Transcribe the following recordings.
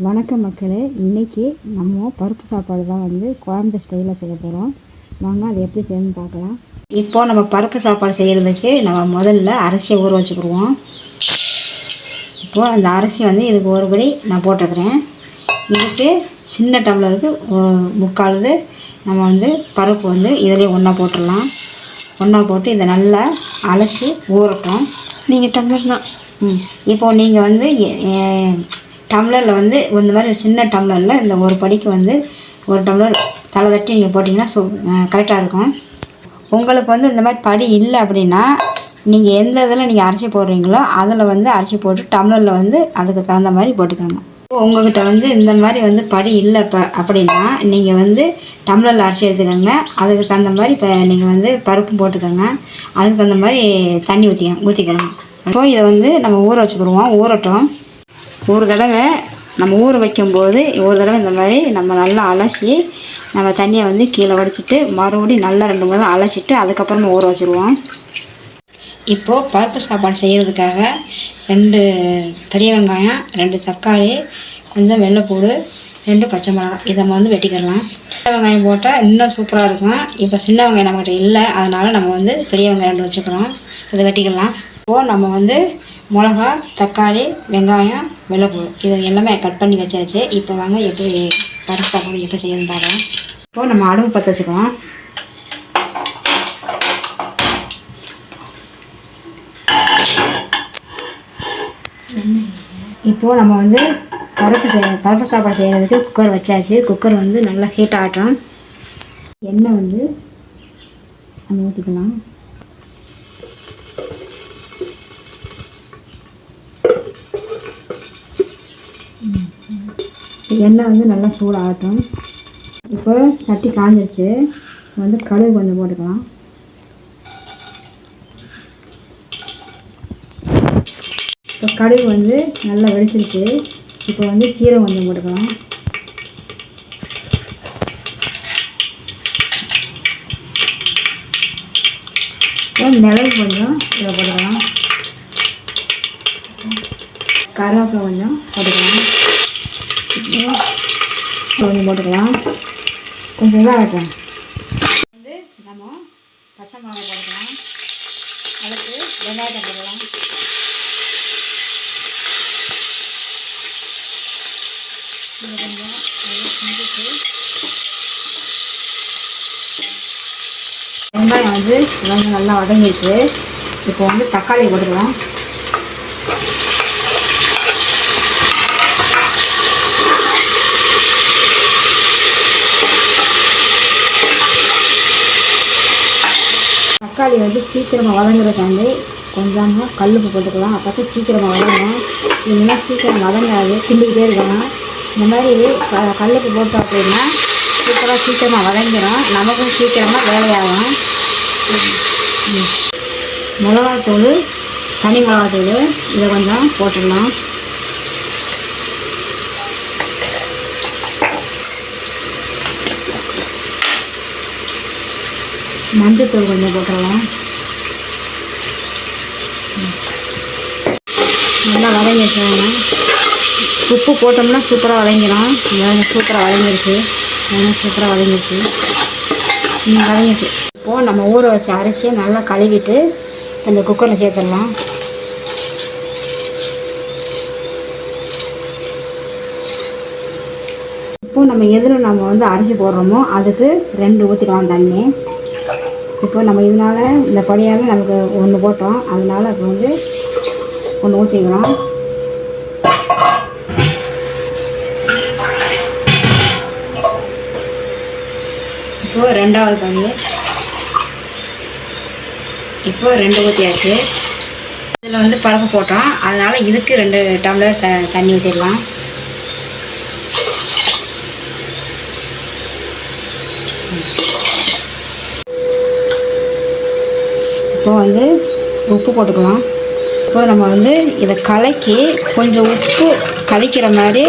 வணக்கம் மக்களே, இன்றைக்கி நம்ம பருப்பு சாப்பாடு தான் குழம்பு ஸ்டைலில் செய்ய போகிறோம். வாங்க அதை எப்படி செய்யணும்னு பார்க்கலாம். இப்போது நம்ம பருப்பு சாப்பாடு செய்கிறதுக்கு நம்ம முதல்ல அரிசியை ஊற வச்சுக்கிடுவோம். இப்போது அந்த அரிசி இதுக்கு ஒருபடி நான் போட்டுக்கிறேன். இதுக்கு சின்ன டம்ளருக்கு முக்கால் நம்ம பருப்பு இதிலே ஒன்றா போட்டுடலாம். ஒன்றா போட்டு இதை நல்லா அலசி ஊறட்டும். நீங்கள் டம்ளர் தான். இப்போது நீங்கள் டம்ளரில் இந்த மாதிரி சின்ன டம்ளரில் இந்த ஒரு படிக்கு ஒரு டம்ளர் தலை தட்டி நீங்கள் போட்டிங்கன்னா கரெக்டாக இருக்கும். உங்களுக்கு இந்த மாதிரி படி இல்லை அப்படின்னா நீங்கள் எந்த இதில் நீங்கள் அரிசி போடுறீங்களோ அதில் அரிசி போட்டு டம்ளரில் அதுக்கு தகுந்த மாதிரி போட்டுக்கோங்க. உங்கள்கிட்ட இந்த மாதிரி படி இல்லை அப்படின்னா நீங்கள் டம்ளரில் அரிசி எடுத்துக்கோங்க. அதுக்கு தகுந்த மாதிரி இப்போ நீங்கள் பருப்பும் போட்டுக்கோங்க. அதுக்கு தகுந்த மாதிரி தண்ணி ஊற்றிக்கலாம். இப்போது இதை நம்ம ஊற வச்சுக்கிடுவோம். ஊறட்டும். ஒரு தடவை நம்ம ஊற வைக்கும்போது ஒரு தடவை இந்த மாதிரி நம்ம நல்லா அலசி நம்ம தண்ணியை கீழே வடிச்சிட்டு மறுபடியும் நல்லா 2 முறை அலசிட்டு அதுக்கப்புறமா ஊற வச்சுருவோம். இப்போது பருப்பு சாப்பாடு செய்கிறதுக்காக 2 பெரிய வெங்காயம், 2 தக்காளி, கொஞ்சம் வெள்ளைப்பூடு, 2 பச்சை மிளகாய் இதை நம்ம வெட்டிக்கிடலாம். சின்ன வெங்காயம் போட்டால் இன்னும் சூப்பராக இருக்கும். இப்போ சின்ன வெங்காயம் நம்மகிட்ட இல்லை, அதனால் நம்ம பெரிய வெங்காயம் 2 வச்சுக்கிறோம். இதை வெட்டிக்கிடலாம். இப்போது நம்ம மிளகா, தக்காளி, வெங்காயம், வெள்ளைப்பூடு இது எல்லாமே கட் பண்ணி வச்சாச்சு. இப்போ வாங்க எப்படி பருப்பு சாப்பாடு எப்படி செய்யணும்னு பார்க்கலாம். இப்போது நம்ம அடுப்பு பற்ற வச்சுக்கலாம். இப்போது நம்ம பருப்பு சாப்பாடு செய்கிறதுக்கு குக்கர் வச்சாச்சு. குக்கர் நல்லா ஹீட் ஆகட்டும். எண்ணெய் நம்ம ஊற்றிக்கலாம். எண்ணெய் நல்லா சூடாகட்டும். இப்போ சட்டி காஞ்சிருச்சு. கடுகு கொஞ்சம் போட்டுக்கலாம். இப்போ கடுகு நல்லா வெடிச்சிருச்சு. இப்போ சீரகம் கொஞ்சம் போட்டுக்கலாம். இப்போ மிளகு கொஞ்சம் இதை போட்டுக்கலாம். கருவேப்பிலை கொஞ்சம் போட்டுக்கலாம். கொஞ்சம் போட்டுக்கலாம். கொஞ்சம் இதாக இருக்கும். நம்ம பச்சை மிளகாய் போட்டுக்கலாம். அதுக்கு வெங்காயத்தை போடலாம். இது கொஞ்சம் செஞ்சுட்டு வெங்காயம் நல்லா வதங்கிடுச்சு. இப்போ தக்காளி போட்டுக்கலாம். தக்காளி சீக்கிரமாக வதங்குறதுக்காண்டி கொஞ்சமாக கல்லுப்பு போட்டுக்கலாம். அப்போ சீக்கிரமாக வதங்கும். இல்லைன்னா சீக்கிரம் வதங்காது, கிண்டிக்கிட்டே இருக்கணும். இந்த மாதிரி கல்லுப்பு போட்டோம் அப்படின்னா சீக்கிரமாக வதங்கிடும். நமக்கும் சீக்கிரமாக வேலையாகும். மிளகாத்தூள், தனி மிளகாத்தூள் இதை கொஞ்சம் போட்டுடலாம். மஞ்சத்தூள் கொஞ்சம் போட்டுடலாம். நல்லா வதங்கிடுச்சு. உப்பு போட்டோம்னா சூப்பராக வதங்கிடும். சூப்பராக வதங்கிடுச்சு. சூப்பராக வதங்கிடுச்சு. வதங்கிடுச்சு. இப்போது நம்ம ஊற வச்ச அரிசியை நல்லா கழுவிட்டு அந்த குக்கரில் சேர்த்துடலாம். இப்போது நம்ம எதில் நம்ம அரிசி போடுறோமோ அதுக்கு 2 ஊற்றிக்கலாம் தண்ணி. இப்போ நம்ம இதனால் இந்த படியாக நமக்கு 1 போட்டோம். அதனால் இப்போ 1 ஊற்றிக்கலாம். இப்போது 2வது தண்ணி. இப்போ 2 ஊற்றியாச்சு. இதில் பருப்பு போட்டோம். அதனால் இதுக்கு 2 டம்ளர் தண்ணி ஊற்றிடலாம். இப்போ உப்பு போட்டுக்கலாம். இப்போ நம்ம இதை கலக்கி கொஞ்சம் உப்பு கலக்கிற மாதிரி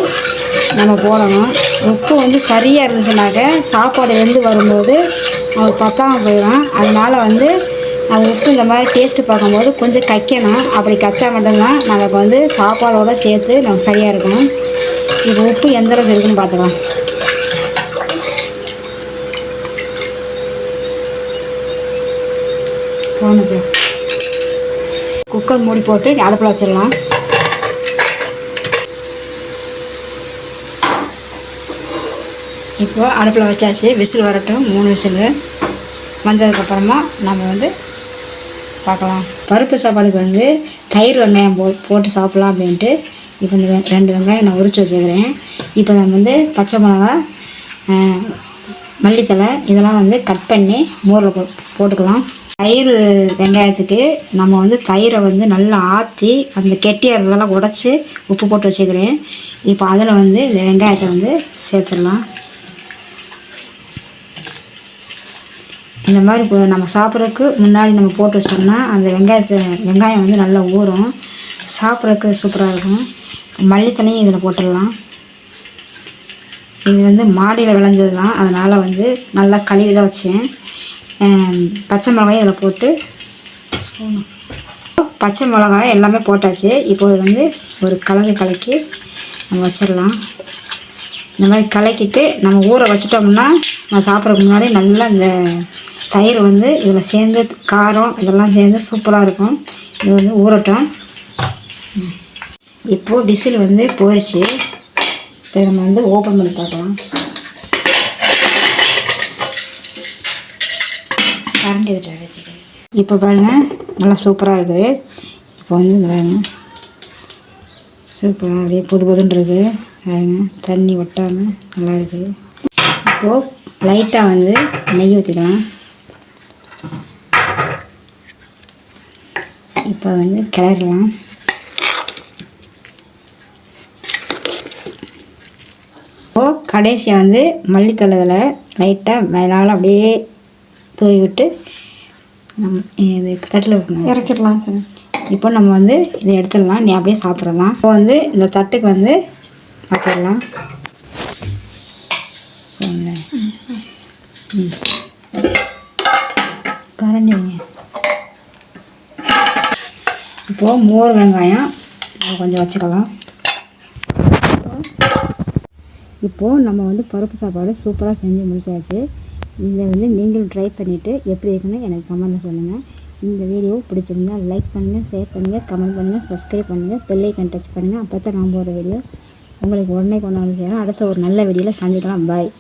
நம்ம போடணும். உப்பு சரியாக இருந்துச்சுனாக்க சாப்பாடு வரும்போது அது பத்தாமல் போயிடும். அதனால் அது உப்பு இந்த மாதிரி டேஸ்ட்டு பார்க்கும்போது கொஞ்சம் கக்கணும். அப்படி கச்சா மட்டும்தான் நமக்கு சாப்பாடோடு சேர்த்து நமக்கு சரியாக இருக்கும். இது உப்பு எந்த அளவுக்கு இருக்குன்னு பார்த்துக்கலாம். போகணும் சார். குக்கர் மூடி போட்டு அடுப்பில் வச்சிடலாம். இப்போ அடுப்பில் வச்சாச்சு. விசில் வரட்டும். 3 விசில் வந்ததுக்கப்புறமா நம்ம வந்து பார்க்கலாம். பருப்பு சாப்பாடுக்கு வந்து தயிர் வெங்காயம் போட்டு சாப்பிட்லாம் அப்படின்ட்டு இப்போ இந்த 2 வெங்காயம் நான் உரித்து வச்சுக்கிறேன். இப்போ நம்ம வந்து பச்சை மிளகா, மல்லித்தலை இதெல்லாம் வந்து கட் பண்ணி மோரில் போட்டுக்கலாம். தயிர் வெங்காயத்துக்கு நம்ம வந்து தயிரை வந்து நல்லா ஆற்றி அந்த கெட்டியாக இருந்ததெல்லாம் உடச்சி உப்பு போட்டு வச்சுக்கிறேன். இப்போ அதில் வந்து இந்த வெங்காயத்தை வந்து சேர்த்துடலாம். இந்த மாதிரி இப்போ நம்ம சாப்பிட்றதுக்கு முன்னாடி நம்ம போட்டு வச்சிட்டோம்னா அந்த வெங்காயம் வந்து நல்லா ஊறும், சாப்பிட்றதுக்கு சூப்பராக இருக்கும். மல்லித்தலையும் இதில் போட்டுடலாம். இது வந்து மாடியில் விளைஞ்சது தான், அதனால் வந்து நல்லா கழுவி தான் வச்சேன். பச்சை மிளகாயும் இதில் போட்டு பச்சை மிளகாய் எல்லாமே போட்டாச்சு. இப்போ வந்து ஒரு கலக்கி நம்ம வச்சிடலாம். இந்த மாதிரி கலக்கிட்டு நம்ம ஊற வச்சிட்டோம்னா நம்ம சாப்பிட்றதுக்கு முன்னாடி நல்லா இந்த தயிர் வந்து இதில் சேர்ந்து காரம் இதெல்லாம் சேர்ந்து சூப்பராக இருக்கும். இது வந்து ஊறட்டும். இப்போது விசில் வந்து போயிடுச்சு. இப்போ நம்ம வந்து ஓப்பன் பண்ணி பார்க்கலாம். கரண்ட் எடுத்து வச்சுக்கேன். இப்போ பாருங்கள் நல்லா சூப்பராக இருக்குது. இப்போ வந்து இந்த பாருங்க சூப்பராக அப்படியே புதுன்னு இருக்குது பாருங்க, தண்ணி ஒட்டாமல் நல்லா இருக்குது. இப்போது லைட்டாக வந்து நெய் ஊற்றிக்கலாம். இப்போ வந்து கிளறலாம். இப்போது கடைசியாக வந்து மல்லித்தலை லைட்டாக மேலால் அப்படியே தூவி விட்டு நம்ம இது தட்டில் வைக்கணும், இறக்கிடலாம் சார். இப்போ நம்ம வந்து இதை எடுத்துடலாம். நீ அப்படியே சாப்பிட்றலாம். இப்போ வந்து இந்த தட்டுக்கு வந்து மாற்றிடலாம். கரண்டி வைங்க. இப்போது மோர் வெங்காயம் கொஞ்சம் வச்சுக்கலாம். இப்போது நம்ம வந்து பருப்பு சாப்பாடு சூப்பராக செஞ்சு முடிச்சாச்சு. இதை வந்து நீங்களும் ட்ரை பண்ணிவிட்டு எப்படி இருக்குன்னு எனக்கு கமெண்ட்டில் சொல்லுங்கள். இந்த வீடியோ பிடிச்சிருந்தால் லைக் பண்ணுங்கள், ஷேர் பண்ணுங்கள், கமெண்ட் பண்ணுங்கள், சப்ஸ்கிரைப் பண்ணுங்கள், பெல் ஐக்கான் டச் பண்ணுங்கள். அப்போ தான் நான் போகிற வீடியோ உங்களுக்கு உடனே கொண்டாந்து செய்யலாம். அடுத்த ஒரு நல்ல வீடியோவில் சந்திக்கலாம். பாய்.